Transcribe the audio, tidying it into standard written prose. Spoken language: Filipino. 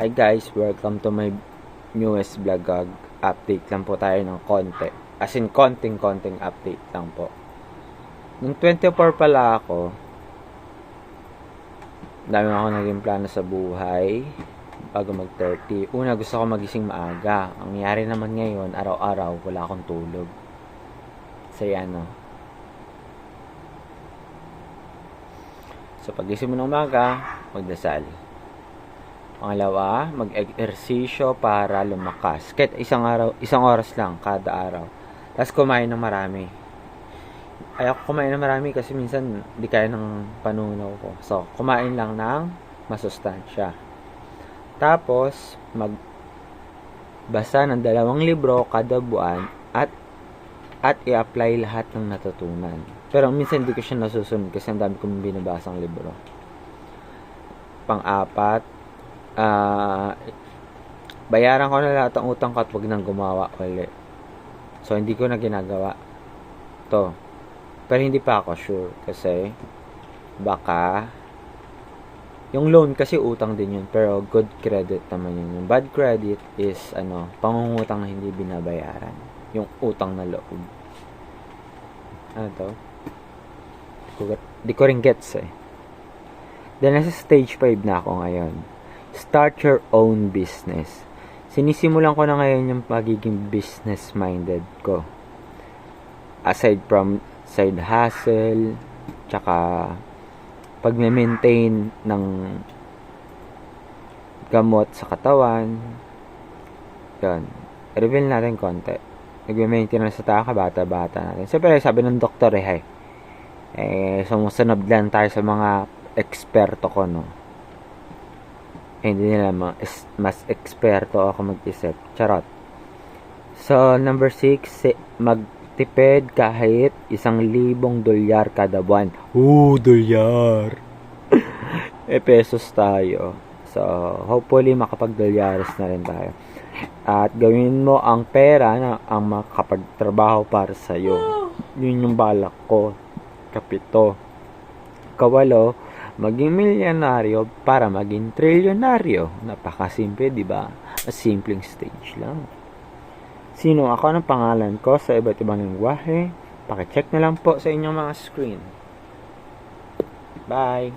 Hi guys, welcome to my newest vlog. Update lang po tayo ng konti. As in, konting update lang po. Nung 24 pala ako, dami ako naging plano sa buhay bago mag 30. Una, gusto ko magising maaga. Ang nangyari naman ngayon, araw-araw, wala akong tulog. Saya, no? So, pagising mo ng umaga, magdasal. Pangalawa, mag-ehersisyo para lumakas. Kahit isang oras lang kada araw. Tapos kumain ng marami. Ayoko kumain ng marami kasi minsan di kaya ng panunaw ko. So, kumain lang ng masustansya. Tapos, magbasa ng 2 libro kada buwan at i-apply lahat ng natutunan. Pero minsan hindi ko siya nasusunod kasi ang dami kong binabasang libro. Pang-apat, bayaran ko na lahat ng utang ko at wag nang gumawa ulit. So, hindi ko na ginagawa to. Pero hindi pa ako sure kasi baka yung loan kasi utang din yun, pero good credit naman yun. Yung bad credit is pangungutang na hindi binabayaran. Yung utang na loob. Ano to? Di ko rin gets eh. Then nasa stage 5 na ako ngayon. Start your own business. Sinisimulan ko na ngayon yung pagiging business-minded ko. Aside from side hustle, tsaka pag-maintain ng gamot sa katawan. Yun. Reveal natin konti. Nag-maintenance sa tayo bata-bata natin. Siyempre, sabi ng doktor sumusunod lang tayo sa mga eksperto ko, no? Hindi nila mas eksperto ako mag-isip. Charot. So, number 6, magtipid kahit $1,000 kada buwan. Dolyar! Pesos tayo. So, hopefully, makapag-dolyares na rin tayo. At gawin mo ang pera na ang makapagtrabaho para sa'yo. Yun yung balak ko. 7. 8. Maging milyonaryo para maging trilyonaryo. Napakasimple, di ba? A simpleng stage lang. Sino ako ng pangalan ko sa iba't ibang lengguwahe? Paki-check na lang po sa inyong mga screen. Bye!